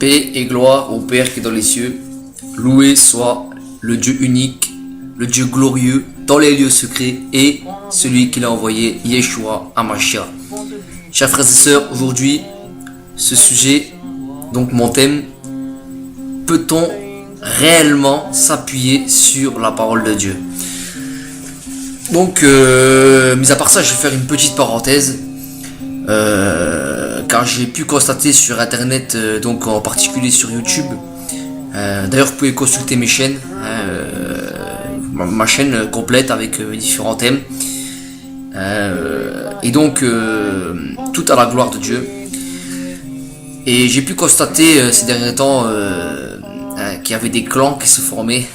Paix et gloire au Père qui est dans les cieux. Loué soit le Dieu unique, le Dieu glorieux dans les lieux secrets et celui qui l'a envoyé, Yeshua Hamashiach. Chers frères et sœurs, aujourd'hui, ce sujet, donc mon thème, peut-on réellement s'appuyer sur la parole de Dieu? Donc, mis à part ça, je vais faire une petite parenthèse. Car j'ai pu constater sur internet, donc en particulier sur YouTube, d'ailleurs vous pouvez consulter mes chaînes, ma chaîne complète avec différents thèmes, et donc tout à la gloire de Dieu. Et j'ai pu constater ces derniers temps qu'il y avait des clans qui se formaient,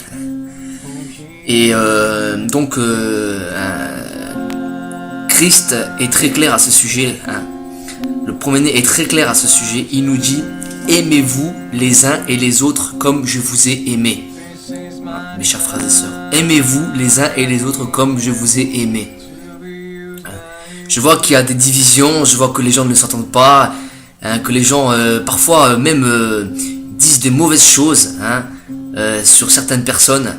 et donc Christ est très clair à ce sujet, Le premier est très clair à ce sujet. Il nous dit: aimez-vous les uns et les autres comme je vous ai aimé. Mes chers frères et sœurs, aimez-vous les uns et les autres comme je vous ai aimé. Je vois qu'il y a des divisions, je vois que les gens ne s'entendent pas, que les gens parfois même disent de mauvaises choses sur certaines personnes.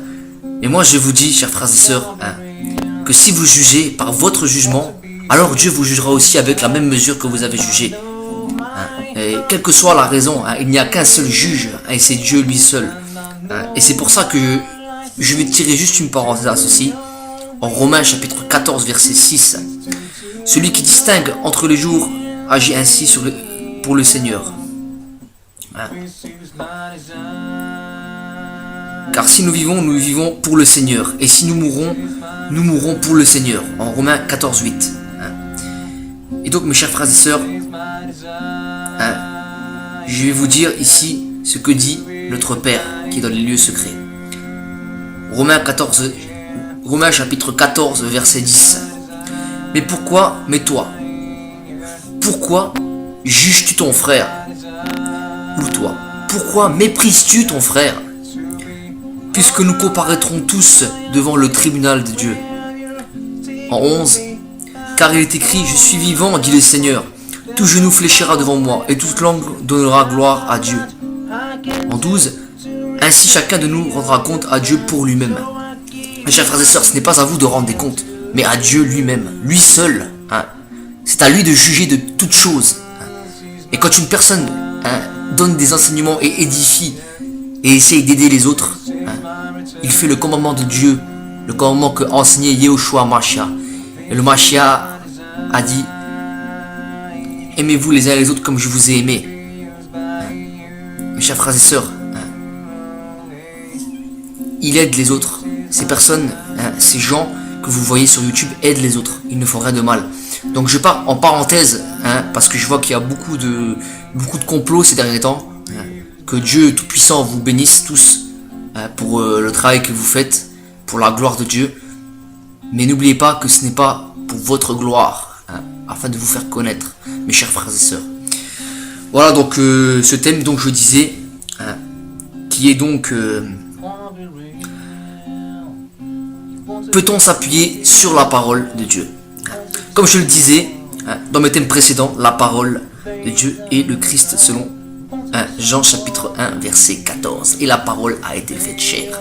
Et moi je vous dis, chers frères et sœurs, que si vous jugez par votre jugement, alors Dieu vous jugera aussi avec la même mesure que vous avez jugé. Et quelle que soit la raison, il n'y a qu'un seul juge, et c'est Dieu lui seul. Et c'est pour ça que je vais tirer juste une parenthèse à ceci. En Romains chapitre 14 verset 6. Celui qui distingue entre les jours agit ainsi pour le Seigneur. Car si nous vivons pour le Seigneur. Et si nous mourrons pour le Seigneur. En Romains 14 8. Et donc mes chers frères et sœurs, je vais vous dire ici ce que dit notre Père qui est dans les lieux secrets. Romains chapitre 14 verset 10. Mais toi, pourquoi juges-tu ton frère? Ou toi, pourquoi méprises-tu ton frère? Puisque nous comparaîtrons tous devant le tribunal de Dieu. En 11. Car il est écrit: je suis vivant, dit le Seigneur. Tout genou fléchira devant moi, et toute langue donnera gloire à Dieu. En 12. Ainsi chacun de nous rendra compte à Dieu pour lui-même. Mes chers frères et sœurs, ce n'est pas à vous de rendre des comptes, mais à Dieu lui-même, lui seul. C'est à lui de juger de toutes choses. Et quand une personne donne des enseignements et édifie, et essaye d'aider les autres, il fait le commandement de Dieu, le commandement que enseignait Yeshua Hamashiach. Et le Mashiach a dit: aimez-vous les uns les autres comme je vous ai aimé. Mes chers frères et sœurs, il aide les autres. Ces personnes, ces gens que vous voyez sur YouTube aident les autres. Ils ne font rien de mal. Donc je pars en parenthèse, parce que je vois qu'il y a beaucoup de complots ces derniers temps. Que Dieu Tout-Puissant vous bénisse tous pour le travail que vous faites, pour la gloire de Dieu. Mais n'oubliez pas que ce n'est pas pour votre gloire, afin de vous faire connaître, mes chers frères et sœurs. Voilà donc ce thème, donc je disais, qui est donc peut-on s'appuyer sur la parole de Dieu? Comme je le disais dans mes thèmes précédents, la parole de Dieu est le Christ selon Jean chapitre 1 verset 14. Et la parole a été faite chair.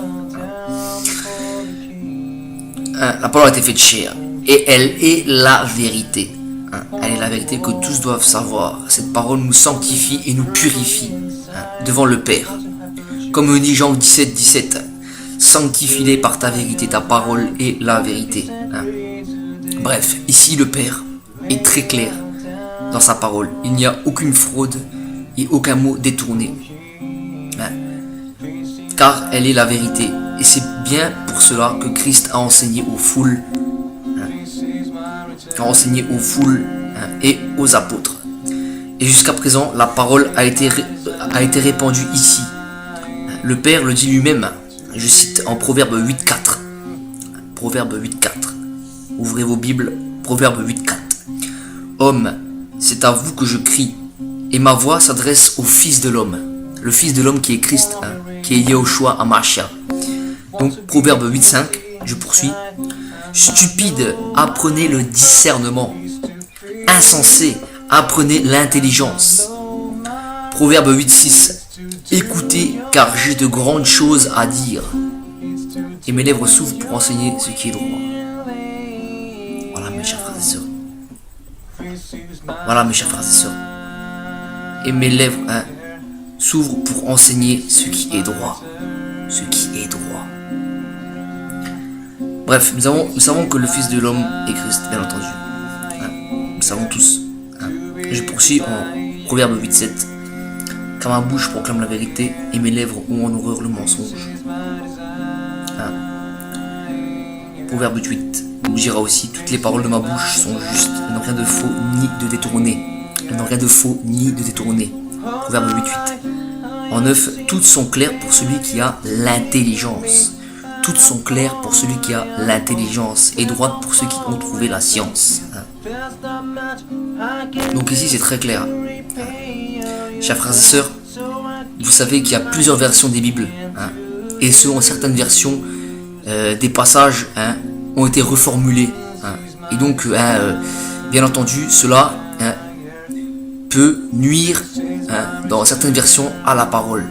La parole a été faite chair. Et elle est la vérité. Elle est la vérité que tous doivent savoir. Cette parole nous sanctifie et nous purifie devant le Père. Comme dit Jean 17, 17. Sanctifie-les par ta vérité. Ta parole est la vérité. Bref, ici le Père est très clair dans sa parole. Il n'y a aucune fraude et aucun mot détourné. Car elle est la vérité. Et c'est bien pour cela que Christ a enseigné aux foules, et aux apôtres. Et jusqu'à présent, la parole a été répandue ici. Le Père le dit lui-même. Je cite en Proverbe 8.4. Proverbe 8.4. Ouvrez vos Bibles. Proverbe 8.4. Homme, c'est à vous que je crie, et ma voix s'adresse au Fils de l'homme. Le Fils de l'homme qui est Christ, qui est Yeshua Hamashiach. Donc Proverbe 8.5, je poursuis. Stupide, apprenez le discernement. Insensé, apprenez l'intelligence. Proverbe 8.6, Écoutez, car j'ai de grandes choses à dire. Et mes lèvres s'ouvrent pour enseigner ce qui est droit. Voilà, mes chers frères et sœurs. Voilà, mes chers frères et sœurs. Et mes lèvres s'ouvrent pour enseigner ce qui est droit. Ce qui est droit. Bref, nous savons que le Fils de l'homme est Christ, bien entendu. Nous savons tous. Je poursuis en Proverbe 8,7. Car ma bouche proclame la vérité et mes lèvres ont en horreur le mensonge. Proverbe 8 nous dira aussi: toutes les paroles de ma bouche sont justes, elles n'ont rien de faux ni de détourné. Elles n'ont rien de faux ni de détourné. Proverbe 8,8. En 9, toutes sont claires pour celui qui a l'intelligence. Toutes sont claires pour celui qui a l'intelligence et droites pour ceux qui ont trouvé la science. Donc ici c'est très clair. Chers frères et sœurs, vous savez qu'il y a plusieurs versions des Bibles. Et selon certaines versions, des passages ont été reformulés. Et donc, bien entendu, cela peut nuire, dans certaines versions, à la parole.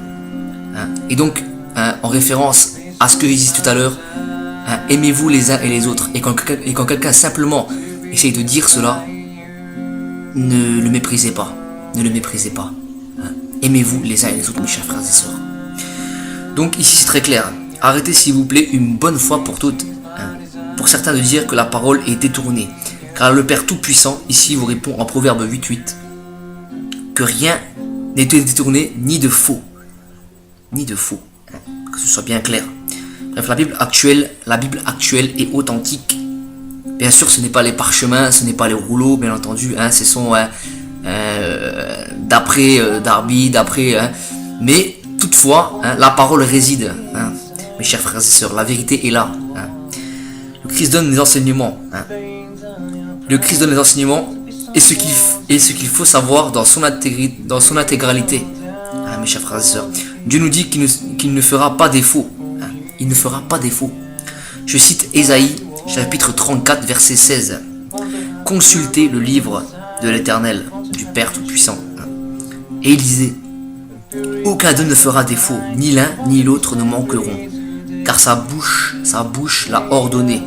Et donc, en référence à ce que j'ai dit tout à l'heure, aimez-vous les uns et les autres. Et quand quelqu'un simplement essaye de dire cela, ne le méprisez pas. Ne le méprisez pas. Aimez-vous les uns et les autres, mes chers frères et sœurs. Donc ici c'est très clair. Arrêtez s'il vous plaît une bonne fois pour toutes, pour certains de dire que la parole est détournée. Car le Père Tout-Puissant ici vous répond en Proverbe 8,8 que rien n'est détourné ni de faux. Ni de faux. Que ce soit bien clair. Bref, la Bible actuelle est authentique. Bien sûr, ce n'est pas les parchemins, ce n'est pas les rouleaux, bien entendu. Ce sont d'après Darby, mais toutefois, la parole réside. Mes chers frères et sœurs, la vérité est là. Le Christ donne des enseignements. Le Christ donne des enseignements et ce qu'il faut savoir dans son intégralité. Mes chers frères et sœurs, Dieu nous dit qu'il ne fera pas défaut. Il ne fera pas défaut. Je cite Ésaïe, chapitre 34, verset 16. Consultez le livre de l'Éternel, du Père Tout-Puissant. Et il disait: aucun d'eux ne fera défaut, ni l'un ni l'autre ne manqueront, car sa bouche l'a ordonné.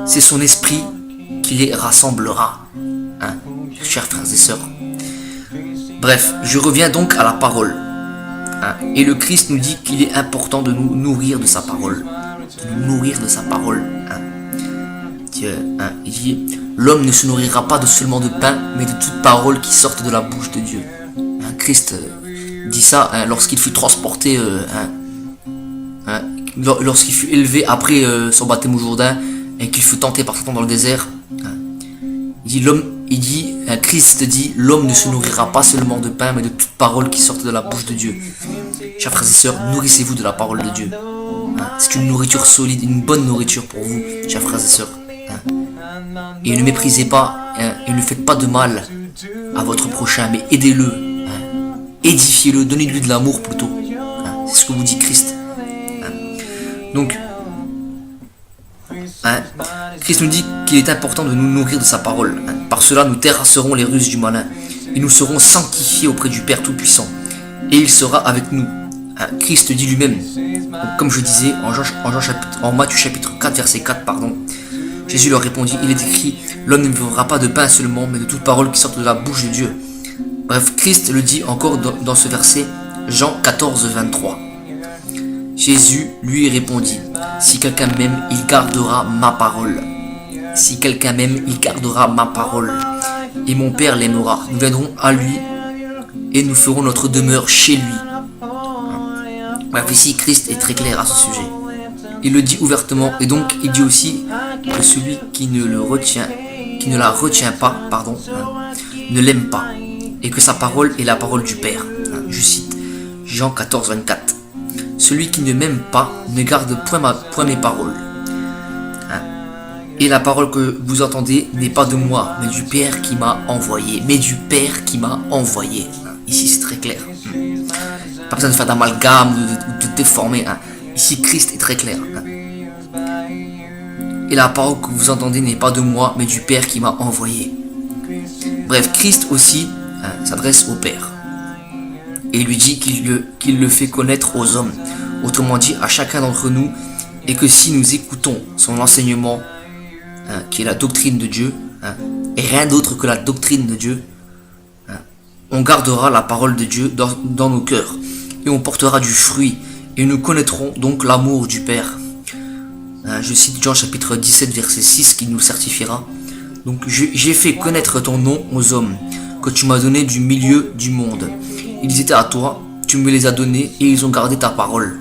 C'est son esprit qui les rassemblera. Chers frères et sœurs. Bref, je reviens donc à la parole. Et le Christ nous dit qu'il est important de nous nourrir de sa parole. De nous nourrir de sa parole. Il dit: l'homme ne se nourrira pas seulement de pain, mais de toute parole qui sorte de la bouche de Dieu. Christ dit ça lorsqu'il fut transporté, lorsqu'il fut élevé après son baptême au Jourdain et qu'il fut tenté par Satan dans le désert. Christ dit: l'homme ne se nourrira pas seulement de pain, mais de toute parole qui sorte de la bouche de Dieu. Chers frères et sœurs, nourrissez-vous de la parole de Dieu. C'est une nourriture solide, une bonne nourriture pour vous, chers frères et sœurs. Et ne méprisez pas, et ne faites pas de mal à votre prochain, mais aidez-le, édifiez-le, donnez-lui de l'amour plutôt. C'est ce que vous dit Christ. Donc, Christ nous dit qu'il est important de nous nourrir de sa parole. Par cela, nous terrasserons les ruses du malin et nous serons sanctifiés auprès du Père Tout-Puissant. Et il sera avec nous. Christ dit lui-même, comme je disais en Matthieu chapitre 4, verset 4, Jésus leur répondit: il est écrit, l'homme ne vivra pas de pain seulement, mais de toute parole qui sort de la bouche de Dieu. Bref, Christ le dit encore dans ce verset, Jean 14, 23. Jésus lui répondit: si quelqu'un m'aime, il gardera ma parole. Si quelqu'un m'aime, il gardera ma parole. Et mon Père l'aimera. Nous viendrons à lui et nous ferons notre demeure chez lui. Bref, ici, Christ est très clair à ce sujet. Il le dit ouvertement, et donc il dit aussi que celui qui ne la retient pas, ne l'aime pas, et que sa parole est la parole du Père. Je cite Jean 14, 24. Celui qui ne m'aime pas ne garde point mes paroles. Et la parole que vous entendez n'est pas de moi, mais du Père qui m'a envoyé. Ici c'est très clair. Pas besoin de faire d'amalgame ou de déformer. Ici Christ est très clair. Et la parole que vous entendez n'est pas de moi, mais du Père qui m'a envoyé. Bref, Christ aussi s'adresse au Père. et il lui dit qu'il le fait connaître aux hommes, autrement dit à chacun d'entre nous, et que si nous écoutons son enseignement, qui est la doctrine de Dieu, et rien d'autre que la doctrine de Dieu, on gardera la parole de Dieu dans nos cœurs, et on portera du fruit, et nous connaîtrons donc l'amour du Père. Je cite Jean chapitre 17 verset 6 qui nous certifiera. Donc j'ai fait connaître ton nom aux hommes, que tu m'as donné du milieu du monde. Ils étaient à toi, tu me les as donnés, et ils ont gardé ta parole.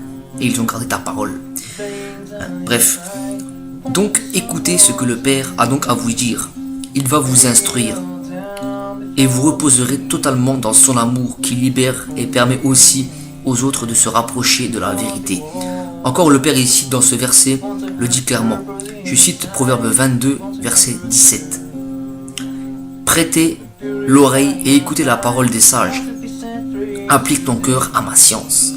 Bref. Donc écoutez ce que le Père a donc à vous dire. Il va vous instruire. Et vous reposerez totalement dans son amour qui libère et permet aussi aux autres de se rapprocher de la vérité. Encore le Père ici dans ce verset le dit clairement. Je cite Proverbe 22 verset 17. Prêtez l'oreille et écoutez la parole des sages. Applique ton cœur à ma science.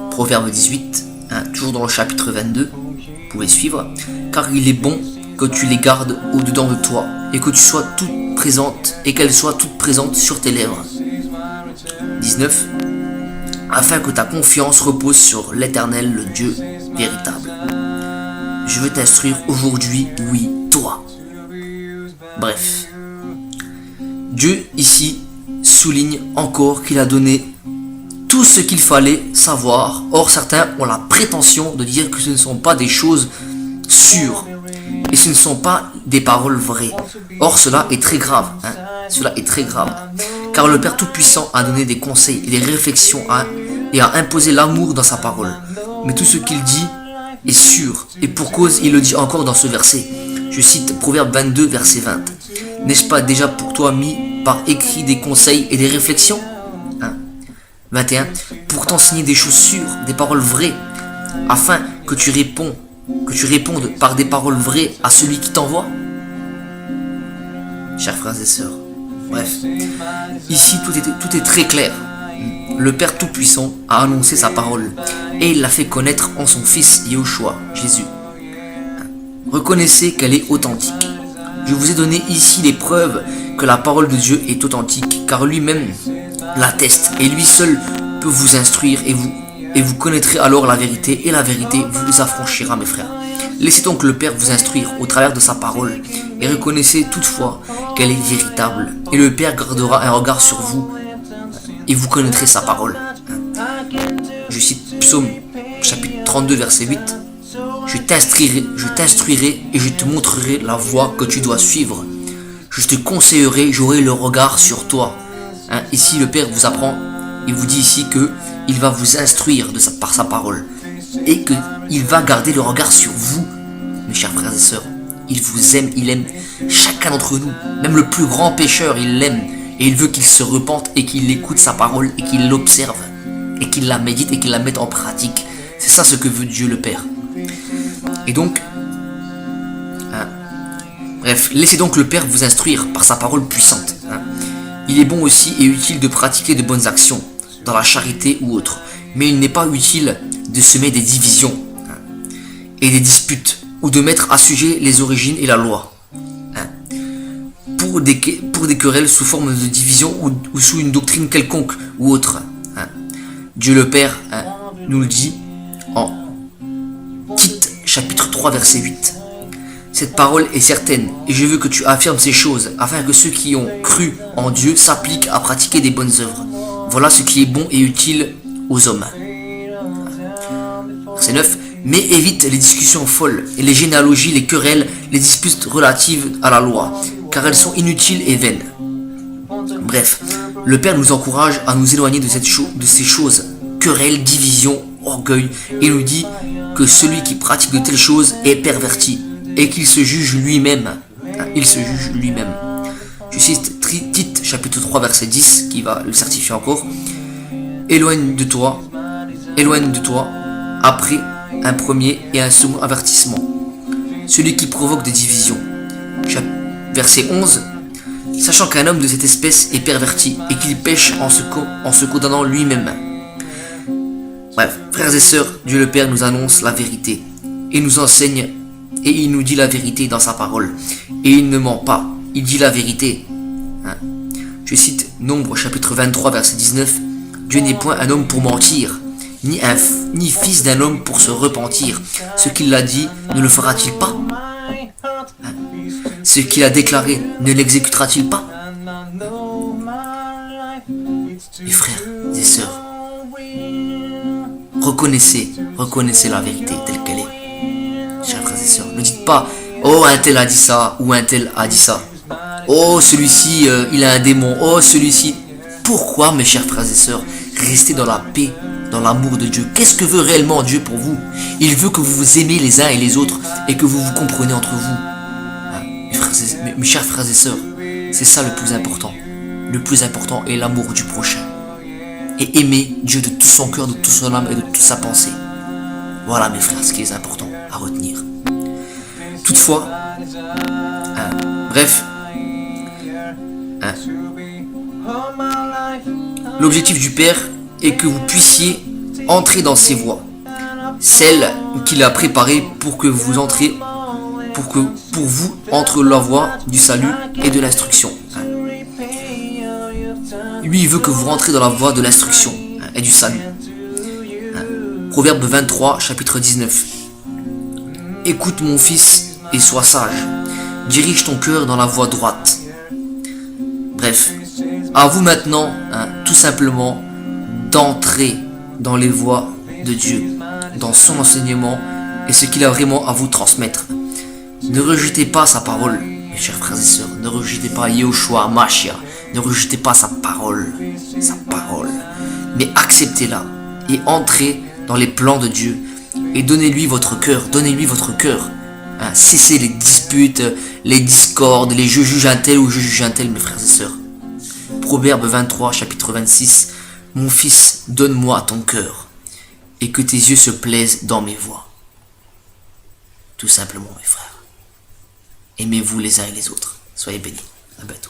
Proverbe 18, toujours dans le chapitre 22, vous pouvez suivre. Car il est bon que tu les gardes au-dedans de toi et que tu sois toute présente et qu'elles soient toutes présentes sur tes lèvres. 19. Afin que ta confiance repose sur l'Éternel, le Dieu véritable. Je veux t'instruire aujourd'hui, oui, toi. Bref. Dieu ici souligne encore qu'il a donné tout ce qu'il fallait savoir. Or certains ont la prétention de dire que ce ne sont pas des choses sûres et ce ne sont pas des paroles vraies. Or cela est très grave. Car le Père Tout-Puissant a donné des conseils et des réflexions et a imposé l'amour dans sa parole. Mais tout ce qu'il dit est sûr, et pour cause il le dit encore dans ce verset. Je cite Proverbe 22 verset 20. N'ai-je pas déjà pour toi mis par écrit des conseils et des réflexions 21. Pour t'enseigner des choses sûres, des paroles vraies, afin que tu répondes par des paroles vraies à celui qui t'envoie. Chers frères et sœurs, bref, ici tout est très clair. Le Père Tout-Puissant a annoncé sa parole et il l'a fait connaître en son Fils Yahushua, Jésus. Reconnaissez qu'elle est authentique. Je vous ai donné ici les preuves que la parole de Dieu est authentique, car lui-même l'atteste, et lui seul peut vous instruire, et vous connaîtrez alors la vérité, et la vérité vous affranchira, mes frères. Laissez donc le Père vous instruire au travers de sa parole, et reconnaissez toutefois qu'elle est véritable, et le Père gardera un regard sur vous, et vous connaîtrez sa parole. Je cite Psaume chapitre 32 verset 8. Je t'instruirai et je te montrerai la voie que tu dois suivre. Je te conseillerai, j'aurai le regard sur toi. Ici, le Père vous apprend, il vous dit ici qu'il va vous instruire par sa parole. Et qu'il va garder le regard sur vous, mes chers frères et sœurs. Il vous aime, il aime chacun d'entre nous. Même le plus grand pécheur, il l'aime. Et il veut qu'il se repente et qu'il écoute sa parole et qu'il l'observe. Et qu'il la médite et qu'il la mette en pratique. C'est ça ce que veut Dieu le Père. Et donc, bref, laissez donc le Père vous instruire par sa parole puissante. Il est bon aussi et utile de pratiquer de bonnes actions, dans la charité ou autre. Mais il n'est pas utile de semer des divisions et des disputes, ou de mettre à sujet les origines et la loi. Pour des querelles sous forme de division ou sous une doctrine quelconque ou autre. Dieu le Père nous le dit en Tite chapitre 3 verset 8. Cette parole est certaine et je veux que tu affirmes ces choses afin que ceux qui ont cru en Dieu s'appliquent à pratiquer des bonnes œuvres. Voilà ce qui est bon et utile aux hommes. Verset 9. Mais évite les discussions folles et les généalogies, les querelles, les disputes relatives à la loi, car elles sont inutiles et vaines. Bref, le Père nous encourage à nous éloigner de ces choses, querelles, divisions, orgueil, et nous dit que celui qui pratique de telles choses est perverti et qu'il se juge lui-même. Il se juge lui-même. Je cite Tite chapitre 3 verset 10 qui va le certifier encore. Éloigne de toi après un premier et un second avertissement, celui qui provoque des divisions. Verset 11. Sachant qu'un homme de cette espèce est perverti et qu'il pêche en se condamnant lui-même. Bref, frères et sœurs, Dieu le Père nous annonce la vérité et nous enseigne et il nous dit la vérité dans sa parole. Et il ne ment pas, il dit la vérité. Je cite Nombre chapitre 23 verset 19. Dieu n'est point un homme pour mentir, ni fils d'un homme pour se repentir. Ce qu'il a dit, ne le fera-t-il pas? Ce qu'il a déclaré, ne l'exécutera-t-il pas? Mes frères et sœurs, reconnaissez la vérité telle qu'elle est. Chers frères et sœurs, ne dites pas, oh un tel a dit ça, ou un tel a dit ça. Oh celui-ci, il a un démon, oh celui-ci. Pourquoi, mes chers frères et sœurs, restez dans la paix, dans l'amour de Dieu? Qu'est-ce que veut réellement Dieu pour vous? Il veut que vous vous aimez les uns et les autres, et que vous vous comprenez entre vous. Mes chers frères et sœurs, c'est ça le plus important. Le plus important est l'amour du prochain. Et aimer Dieu de tout son cœur, de toute son âme et de toute sa pensée. Voilà mes frères, ce qui est important à retenir. Toutefois, bref, l'objectif du Père est que vous puissiez entrer dans ses voies, celles qu'il a préparées pour que vous entrez, pour vous entre la voie du salut et de l'instruction. Lui, il veut que vous rentrez dans la voie de l'instruction et du salut. Proverbe 23, chapitre 19. Écoute mon fils et sois sage. Dirige ton cœur dans la voie droite. Bref, à vous maintenant, tout simplement, d'entrer dans les voies de Dieu, dans son enseignement et ce qu'il a vraiment à vous transmettre. Ne rejetez pas sa parole, mes chers frères et sœurs. Ne rejetez pas Yehoshua Mashiach. Ne rejetez pas sa parole, mais acceptez-la et entrez dans les plans de Dieu et donnez-lui votre cœur, Cessez les disputes, les discordes, les je juge un tel ou je juge un tel, mes frères et sœurs. Proverbe 23, chapitre 26. Mon fils, donne-moi ton cœur et que tes yeux se plaisent dans mes voies. Tout simplement, mes frères. Aimez-vous les uns et les autres. Soyez bénis. À bientôt.